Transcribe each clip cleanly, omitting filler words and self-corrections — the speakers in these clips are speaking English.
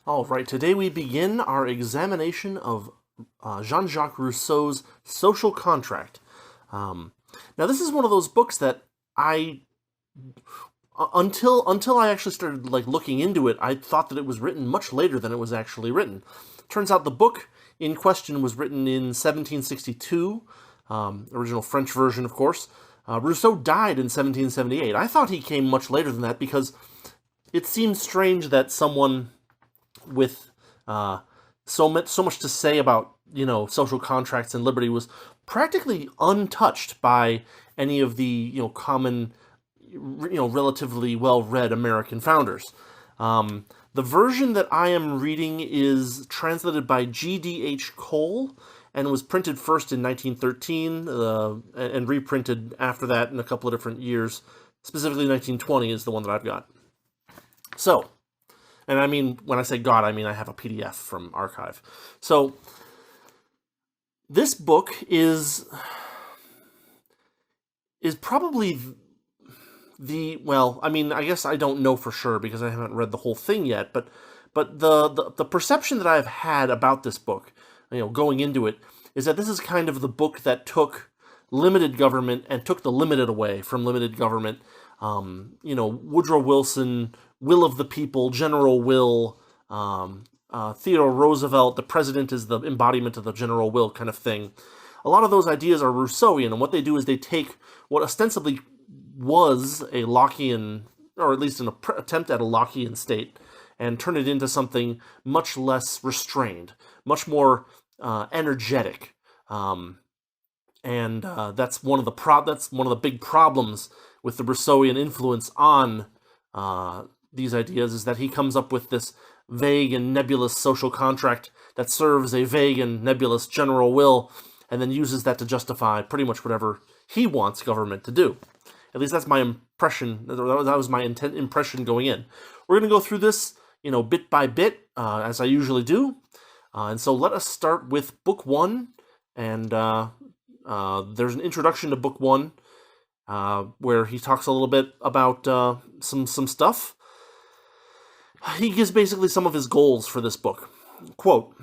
All right, today we begin our examination of Jean-Jacques Rousseau's Social Contract. Um, Now, this is one of those books that I, until I actually started looking into it, I thought that it was written much later than it was actually written. Turns out the book in question was written in 1762, original French version, of course. Rousseau died in 1778. I thought he came much later than that because it seems strange that someone with so much to say about social contracts and liberty was practically untouched by any of the common relatively well-read American founders. The version that I am reading is translated by G.D.H. Cole and was printed first in 1913 and reprinted after that in a couple of different years. Specifically 1920 is the one that I've got. So, and I mean, when I say God, I mean I have a PDF from Archive. So, this book is probably I guess I don't know for sure because I haven't read the whole thing yet, but the perception that I've had about this book, going into it, is that this is kind of the book that took limited government and took the limited away from limited government. Woodrow Wilson, will of the people, general will, Theodore Roosevelt, the president is the embodiment of the general will kind of thing. A lot of those ideas are Rousseauian, and what they do is they take what ostensibly was a Lockean, or at least an attempt at a Lockean state, and turn it into something much less restrained, much more energetic. That's one of the big problems with the Rousseauian influence on these ideas, is that he comes up with this vague and nebulous social contract that serves a vague and nebulous general will, and then uses that to justify pretty much whatever he wants government to do. At least that's my impression. That was my impression going in. We're going to go through this, bit by bit, as I usually do. And so let us start with Book 1, and there's an introduction to Book 1, where he talks a little bit about some stuff. He gives basically some of his goals for this book. Quote,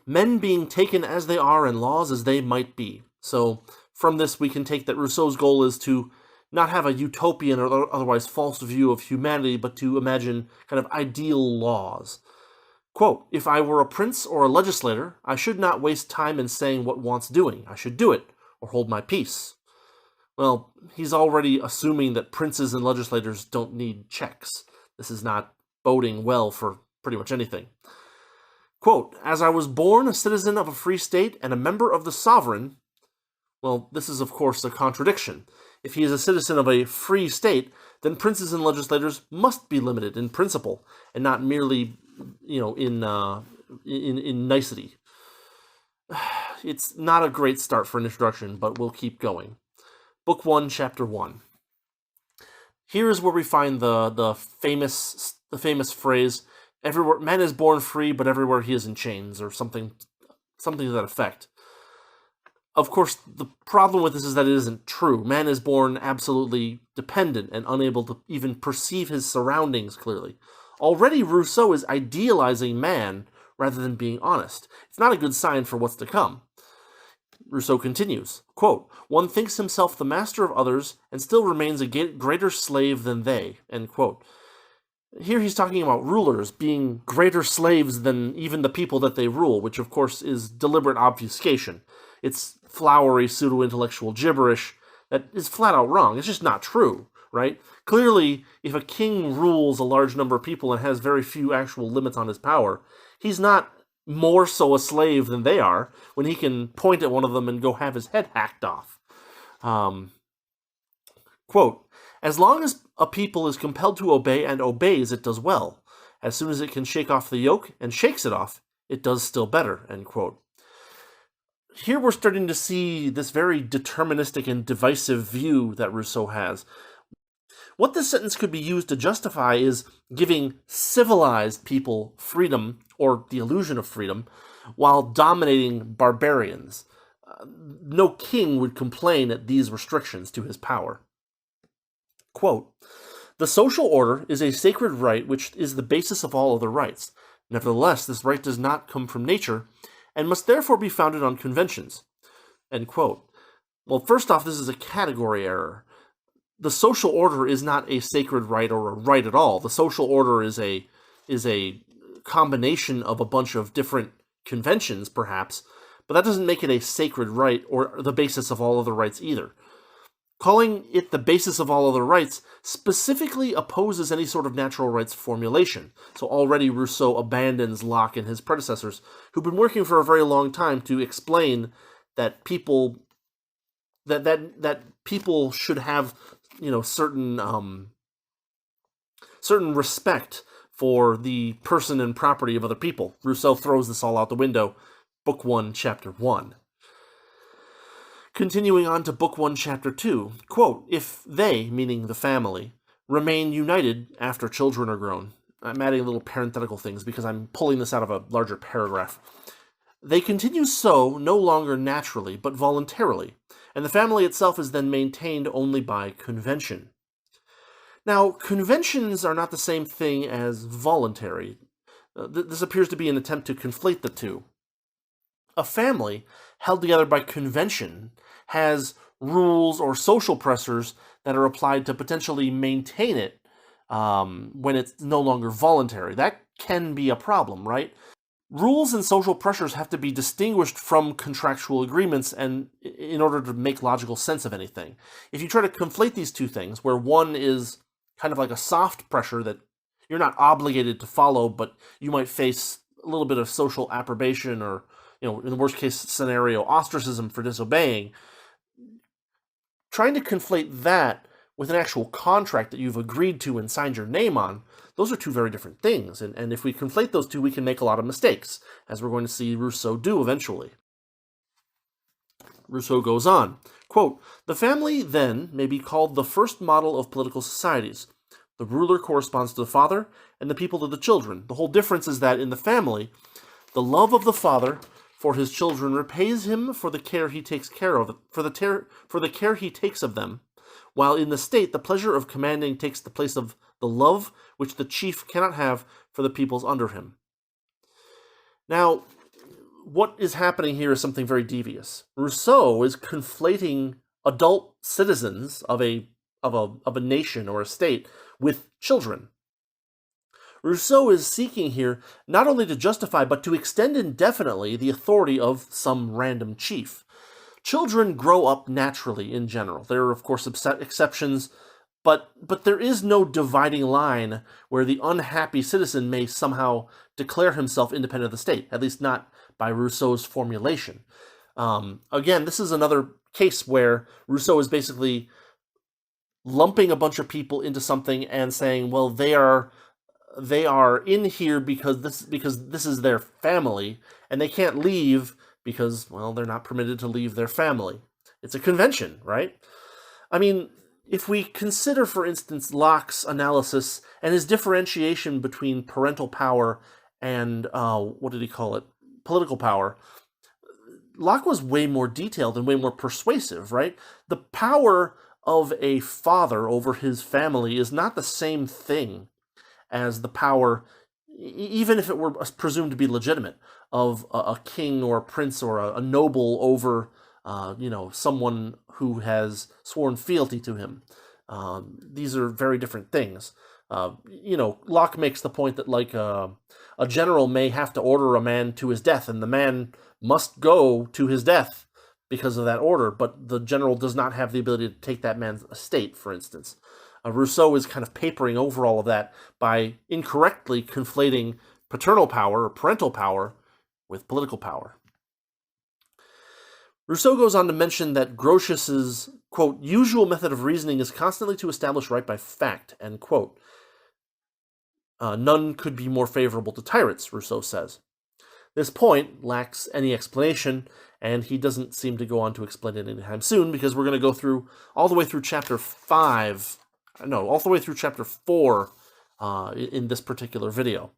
"Men being taken as they are and laws as they might be." So from this we can take that Rousseau's goal is to not have a utopian or otherwise false view of humanity, but to imagine kind of ideal laws. Quote, "If I were a prince or a legislator, I should not waste time in saying what wants doing. I should do it, or hold my peace." Well, he's already assuming that princes and legislators don't need checks. This is not boding well for pretty much anything. Quote, "As I was born a citizen of a free state and a member of the sovereign," well, this is of course a contradiction. If he is a citizen of a free state, then princes and legislators must be limited in principle and not merely, in nicety. It's not a great start for an introduction, but we'll keep going. Book 1, Chapter 1. Here is where we find the famous phrase, "Everywhere man is born free, but everywhere he is in chains," or something to that effect. Of course, the problem with this is that it isn't true. Man is born absolutely dependent and unable to even perceive his surroundings clearly. Already Rousseau is idealizing man rather than being honest. It's not a good sign for what's to come. Rousseau continues, quote, "One thinks himself the master of others and still remains a greater slave than they," end quote. Here he's talking about rulers being greater slaves than even the people that they rule, which of course is deliberate obfuscation. It's flowery pseudo-intellectual gibberish that is flat out wrong. It's just not true, right? Clearly, if a king rules a large number of people and has very few actual limits on his power, he's not more so a slave than they are when he can point at one of them and go have his head hacked off. Quote, "As long as a people is compelled to obey and obeys, it does well. As soon as it can shake off the yoke and shakes it off, it does still better," end quote. Here we're starting to see this very deterministic and divisive view that Rousseau has. What this sentence could be used to justify is giving civilized people freedom, or the illusion of freedom, while dominating barbarians. No king would complain at these restrictions to his power. Quote, "The social order is a sacred right which is the basis of all other rights. Nevertheless, this right does not come from nature, and must therefore be founded on conventions." End quote. Well, first off, this is a category error. The social order is not a sacred right or a right at all. The social order is a combination of a bunch of different conventions, perhaps, but that doesn't make it a sacred right or the basis of all other rights either. Calling it the basis of all other rights specifically opposes any sort of natural rights formulation. So already Rousseau abandons Locke and his predecessors, who've been working for a very long time to explain that people people should have, certain respect for the person and property of other people. Rousseau throws this all out the window. Book 1, Chapter 1. Continuing on to Book 1, Chapter 2, quote, "If they," meaning the family, "remain united after children are grown," I'm adding little parenthetical things because I'm pulling this out of a larger paragraph, "they continue so no longer naturally, but voluntarily, and the family itself is then maintained only by convention." Now, conventions are not the same thing as voluntary. This appears to be an attempt to conflate the two. A family held together by convention has rules or social pressures that are applied to potentially maintain it when it's no longer voluntary. That can be a problem, right? Rules and social pressures have to be distinguished from contractual agreements and in order to make logical sense of anything. If you try to conflate these two things, where one is kind of like a soft pressure that you're not obligated to follow, but you might face a little bit of social approbation or, in the worst case scenario, ostracism for disobeying, trying to conflate that with an actual contract that you've agreed to and signed your name on, those are two very different things. And if we conflate those two, we can make a lot of mistakes, as we're going to see Rousseau do eventually. Rousseau goes on, quote, "The family, then, may be called the first model of political societies. The ruler corresponds to the father, and the people to the children. The whole difference is that in the family, the love of the father for his children repays him for the care he takes for the care he takes of them, while in the state the pleasure of commanding takes the place of the love which the chief cannot have for the peoples under him." Now, what is happening here is something very devious. Rousseau is conflating adult citizens of a nation or a state with children. Rousseau is seeking here not only to justify, but to extend indefinitely the authority of some random chief. Children grow up naturally in general. There are, of course, exceptions, but there is no dividing line where the unhappy citizen may somehow declare himself independent of the state, at least not by Rousseau's formulation. Again, this is another case where Rousseau is basically lumping a bunch of people into something and saying, well, they are in here because this is their family, and they can't leave because, well, they're not permitted to leave their family. It's a convention, right? I mean, if we consider, for instance, Locke's analysis and his differentiation between parental power and, political power, Locke was way more detailed and way more persuasive, right? The power of a father over his family is not the same thing as the power, even if it were presumed to be legitimate, of a king or a prince or a noble over, someone who has sworn fealty to him. These are very different things. Locke makes the point that, like, a general may have to order a man to his death, and the man must go to his death because of that order, but the general does not have the ability to take that man's estate, for instance. Rousseau is kind of papering over all of that by incorrectly conflating paternal power or parental power with political power. Rousseau goes on to mention that Grotius's, quote, "usual method of reasoning is constantly to establish right by fact," end quote. None could be more favorable to tyrants, Rousseau says. This point lacks any explanation, and he doesn't seem to go on to explain it anytime soon, because we're going to go through all the way through chapter 4 in this particular video.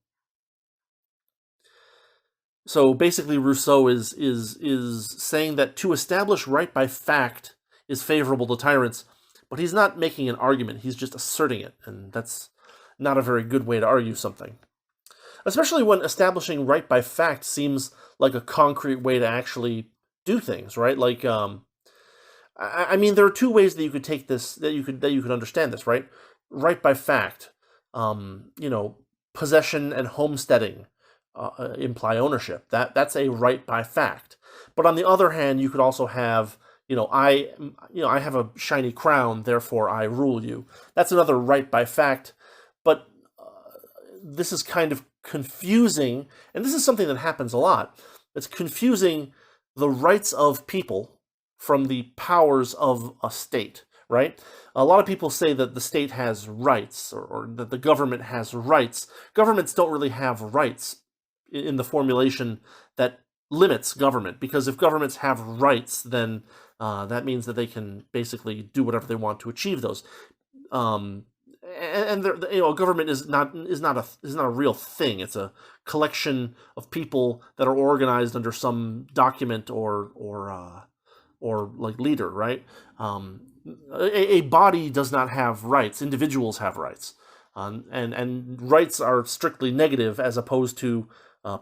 So basically, Rousseau is saying that to establish right by fact is favorable to tyrants, but he's not making an argument, he's just asserting it, and that's not a very good way to argue something. especially when establishing right by fact seems like a concrete way to actually do things, right? Like, I mean, there are two ways that you could take this, that you could understand this, right? Right by fact, you know, possession and homesteading imply ownership. That's a right by fact. But on the other hand, you could also have, I have a shiny crown, therefore I rule you. That's another right by fact. But this is kind of confusing, and this is something that happens a lot. It's confusing the rights of people from the powers of a state, right? A lot of people say that the state has rights, or that the government has rights. Governments don't really have rights in the formulation that limits government, because if governments have rights, then that means that they can basically do whatever they want to achieve those. And government is not a real thing. It's a collection of people that are organized under some document or like leader, right? A body does not have rights. Individuals have rights, and rights are strictly negative, as opposed to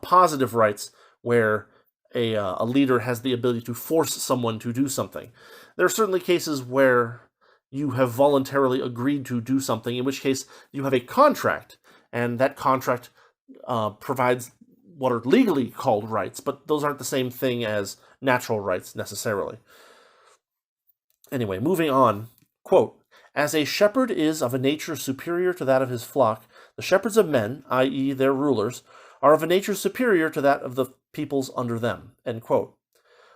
positive rights, where a leader has the ability to force someone to do something. There are certainly cases where you have voluntarily agreed to do something, in which case you have a contract, and that contract provides what are legally called rights, but those aren't the same thing as natural rights necessarily. Anyway, moving on. Quote, "As a shepherd is of a nature superior to that of his flock, the shepherds of men, i.e. their rulers, are of a nature superior to that of the peoples under them." End quote.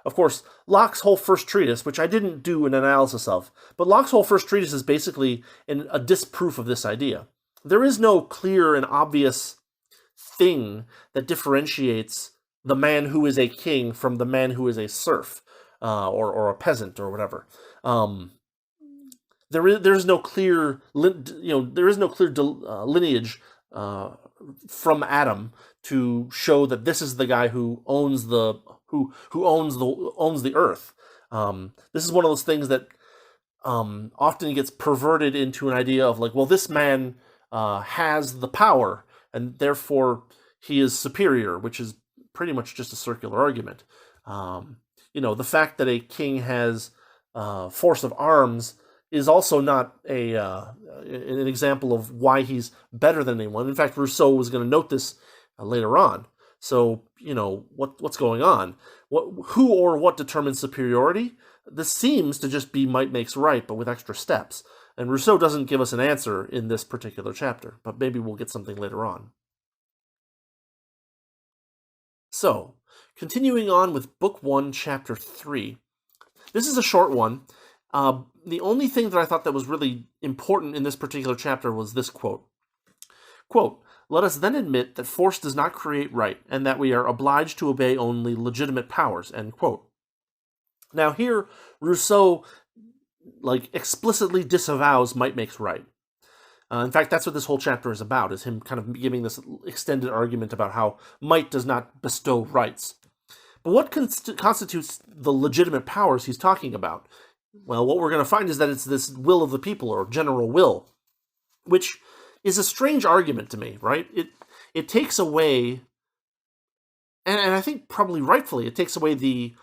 Of course, Locke's whole first treatise, which I didn't do an analysis of, but Locke's whole first treatise is basically a disproof of this idea. There is no clear and obvious thing that differentiates the man who is a king from the man who is a serf, or a peasant, or whatever. There's no clear, lineage from Adam to show that this is the guy who owns the earth. This is one of those things that often gets perverted into an idea of like, well, this man has the power, and therefore he is superior, which is pretty much just a circular argument. The fact that a king has force of arms is also not an example of why he's better than anyone. In fact, Rousseau was going to note this later on. So, what's going on? Who or what determines superiority? This seems to just be might makes right, but with extra steps. And Rousseau doesn't give us an answer in this particular chapter, but maybe we'll get something later on. So, continuing on with Book 1, Chapter 3. This is a short one. The only thing that I thought that was really important in this particular chapter was this quote. Quote, "Let us then admit that force does not create right, and that we are obliged to obey only legitimate powers." End quote. Now here, Rousseau explicitly disavows might makes right. In fact, that's what this whole chapter is about, is him kind of giving this extended argument about how might does not bestow rights. But what constitutes the legitimate powers he's talking about? Well, what we're going to find is that it's this will of the people, or general will, which is a strange argument to me, right? It takes away, and I think probably rightfully, it takes away the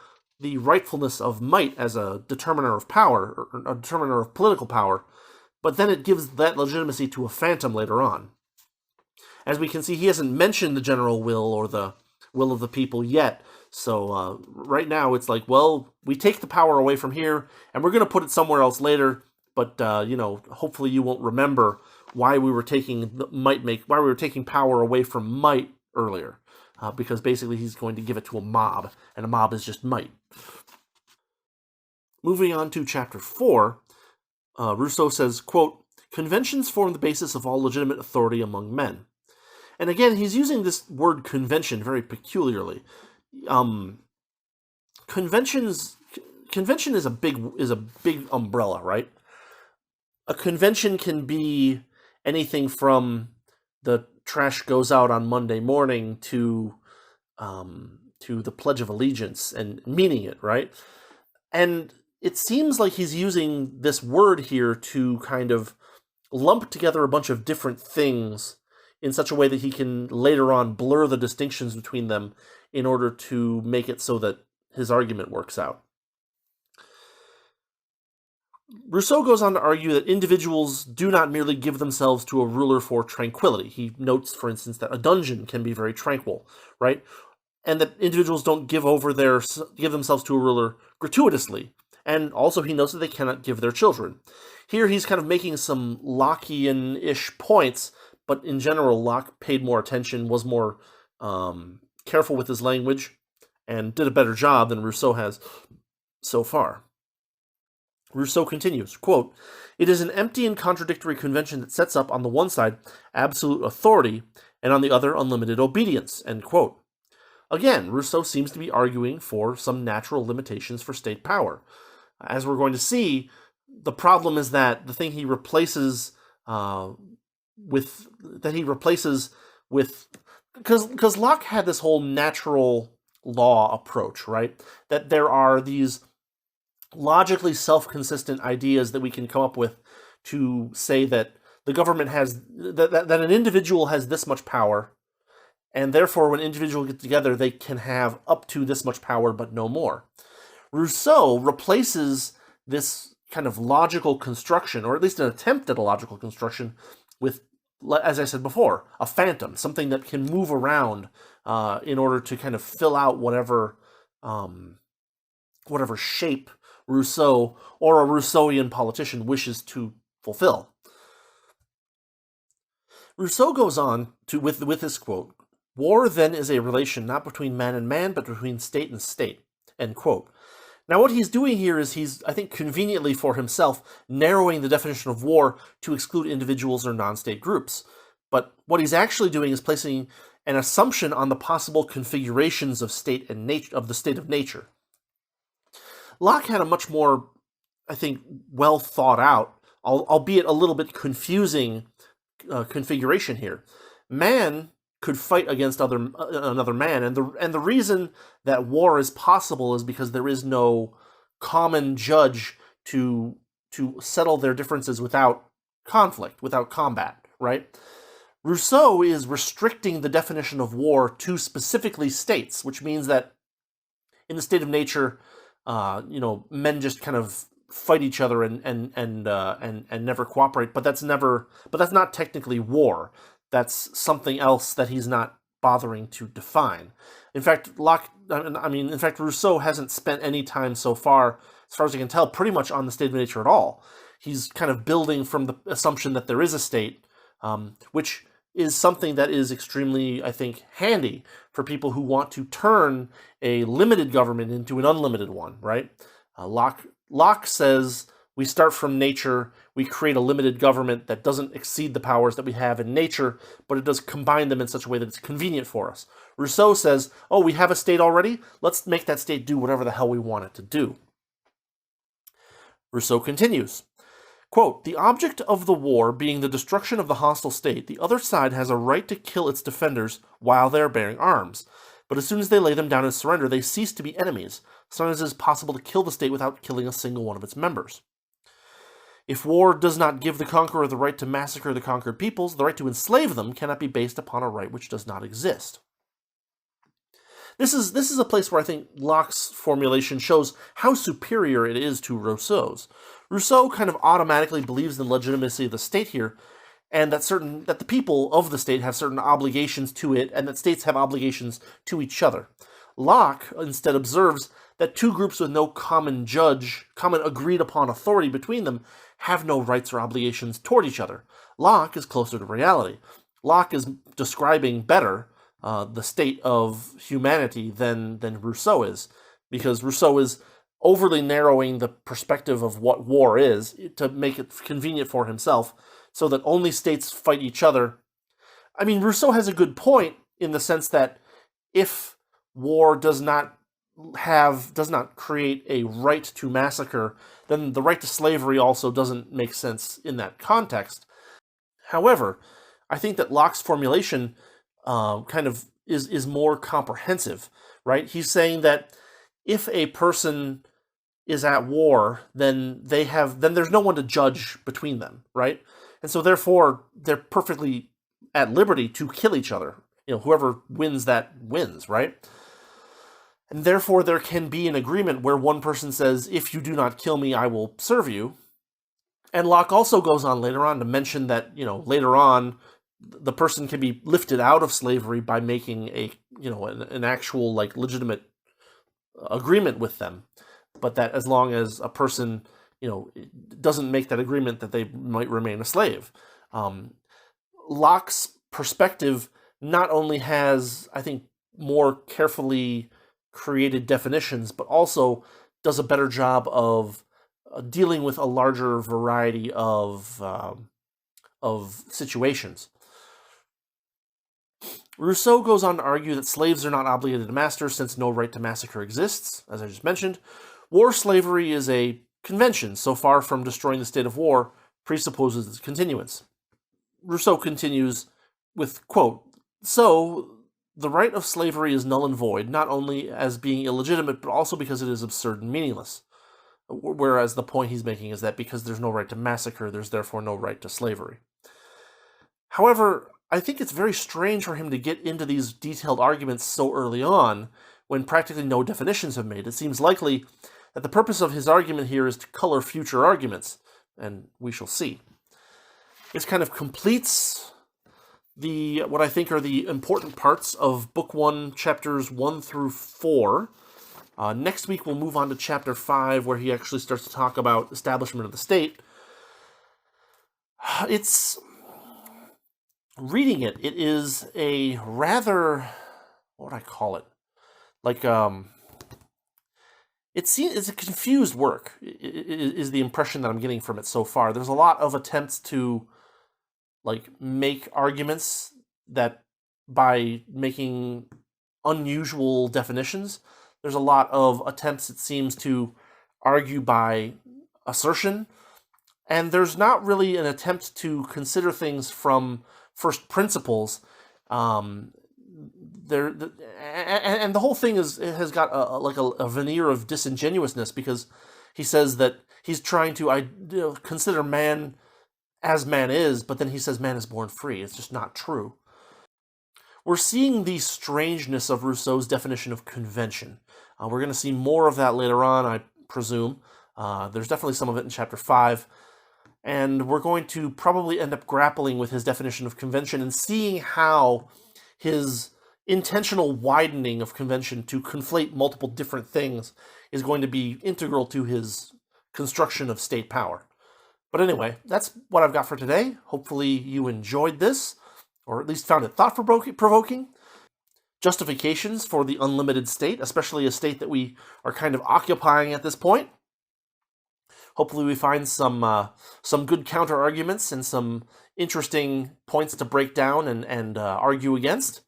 rightfulness of might as a determiner of power, or a determiner of political power, but then it gives that legitimacy to a phantom later on. As we can see, he hasn't mentioned the general will or the will of the people yet, so right now it's like, well, we take the power away from here, and we're going to put it somewhere else later, but hopefully you won't remember why we were taking power away from might earlier, because basically he's going to give it to a mob, and a mob is just might. Moving on to Chapter 4, Rousseau says, quote, "Conventions form the basis of all legitimate authority among men." And again, he's using this word convention very peculiarly. Convention is a big umbrella, right? A convention can be anything from the trash goes out on Monday morning to the Pledge of Allegiance and meaning it, right? And it seems like he's using this word here to kind of lump together a bunch of different things in such a way that he can later on blur the distinctions between them in order to make it so that his argument works out. Rousseau goes on to argue that individuals do not merely give themselves to a ruler for tranquility. He notes, for instance, that a dungeon can be very tranquil, right? And that individuals don't give themselves to a ruler gratuitously. And also he notes that they cannot give their children. Here he's kind of making some Lockean-ish points, but in general, Locke paid more attention, was more careful with his language, and did a better job than Rousseau has so far. Rousseau continues, quote, "It is an empty and contradictory convention that sets up on the one side absolute authority and on the other unlimited obedience," end quote. Again, Rousseau seems to be arguing for some natural limitations for state power. As we're going to see, the problem is that the thing he replaces with, because Locke had this whole natural law approach, right? That there are these logically self-consistent ideas that we can come up with to say that the government has, that an individual has this much power, and therefore when individuals get together, they can have up to this much power, but no more. Rousseau replaces this kind of logical construction, or at least an attempt at a logical construction, with, as I said before, a phantom, something that can move around in order to kind of fill out whatever shape Rousseau or a Rousseauian politician wishes to fulfill. Rousseau goes on to with this quote, "War then is a relation not between man and man, but between state and state," end quote. Now what he's doing here is he's, I think conveniently for himself, narrowing the definition of war to exclude individuals or non-state groups. But what he's actually doing is placing an assumption on the possible configurations of state and nature, of the state of nature. Locke had a much more, I think, well thought out, albeit a little bit confusing configuration here. Man could fight against another man, and the reason that war is possible is because there is no common judge to settle their differences without conflict, without combat, right? Rousseau is restricting the definition of war to specifically states, which means that in the state of nature, men just kind of fight each other and never cooperate. But that's not technically war. That's something else that he's not bothering to define. In fact, Rousseau hasn't spent any time so far, as far as I can tell, pretty much on the state of nature at all. He's kind of building from the assumption that there is a state, which is something that is extremely, I think, handy for people who want to turn a limited government into an unlimited one, right? Locke says we start from nature, we create a limited government that doesn't exceed the powers that we have in nature, but it does combine them in such a way that it's convenient for us. Rousseau says, oh, we have a state already, let's make that state do whatever the hell we want it to do. Rousseau continues, quote, "The object of the war being the destruction of the hostile state, the other side has a right to kill its defenders while they are bearing arms. But as soon as they lay them down and surrender, they cease to be enemies, so long as it is possible to kill the state without killing a single one of its members. If war does not give the conqueror the right to massacre the conquered peoples, the right to enslave them cannot be based upon a right which does not exist." This is a place where I think Locke's formulation shows how superior it is to Rousseau's. Rousseau kind of automatically believes in the legitimacy of the state here, and that the people of the state have certain obligations to it, and that states have obligations to each other. Locke instead observes that two groups with no common agreed upon authority between them have no rights or obligations toward each other. Locke is closer to reality. Locke is describing better the state of humanity than Rousseau is, because Rousseau is overly narrowing the perspective of what war is to make it convenient for himself, so that only states fight each other. I mean, Rousseau has a good point in the sense that if war does not create a right to massacre, then the right to slavery also doesn't make sense in that context. However, I think that Locke's formulation kind of is more comprehensive, right? He's saying that if a person is at war, then there's no one to judge between them, right? And so therefore, they're perfectly at liberty to kill each other. Whoever wins that wins, right? And therefore, there can be an agreement where one person says, if you do not kill me, I will serve you. And Locke also goes on later on to mention that, later on, the person can be lifted out of slavery by making an actual, legitimate agreement with them. But that as long as a person, doesn't make that agreement, that they might remain a slave. Locke's perspective not only has, I think, more carefully created definitions, but also does a better job of dealing with a larger variety of situations. Rousseau goes on to argue that slaves are not obligated to masters since no right to massacre exists, as I just mentioned. War slavery is a convention, so far from destroying the state of war, presupposes its continuance. Rousseau continues with, quote, "So, the right of slavery is null and void, not only as being illegitimate, but also because it is absurd and meaningless." Whereas the point he's making is that because there's no right to massacre, there's therefore no right to slavery. However, I think it's very strange for him to get into these detailed arguments so early on, when practically no definitions have made. It seems likely that the purpose of his argument here is to color future arguments, and we shall see. This kind of completes what I think are the important parts of Book 1, Chapters 1 through 4. Next week we'll move on to Chapter 5, where he actually starts to talk about establishment of the state. Reading it is a rather, what would I call it? It's a confused work, is the impression that I'm getting from it so far. There's a lot of attempts to, make arguments that by making unusual definitions. There's a lot of attempts, it seems, to argue by assertion. And there's not really an attempt to consider things from first principles. And the whole thing has got a veneer of disingenuousness, because he says that he's trying to consider man as man is, but then he says man is born free. It's just not true. We're seeing the strangeness of Rousseau's definition of convention. We're going to see more of that later on, I presume. There's definitely some of it in Chapter 5. And we're going to probably end up grappling with his definition of convention and seeing how his intentional widening of convention to conflate multiple different things is going to be integral to his construction of state power. But anyway, that's what I've got for today. Hopefully you enjoyed this, or at least found it thought-provoking. Justifications for the unlimited state, especially a state that we are kind of occupying at this point. Hopefully we find some good counter-arguments and some interesting points to break down and argue against.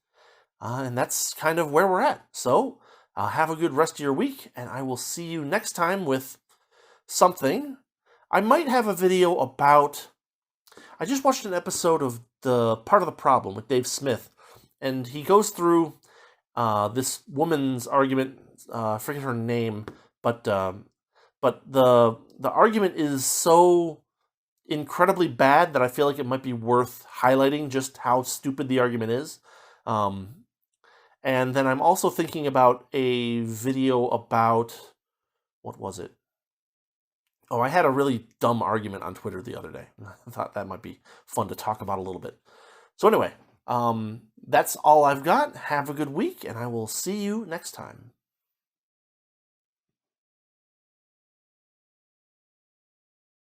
And that's kind of where we're at. So, have a good rest of your week, and I will see you next time with something. I might have a video about... I just watched an episode of the Part of the Problem with Dave Smith, and he goes through this woman's argument. I forget her name, but the argument is so incredibly bad that I feel like it might be worth highlighting just how stupid the argument is. And then I'm also thinking about a video about... what was it? Oh, I had a really dumb argument on Twitter the other day. I thought that might be fun to talk about a little bit. So anyway, that's all I've got. Have a good week, and I will see you next time.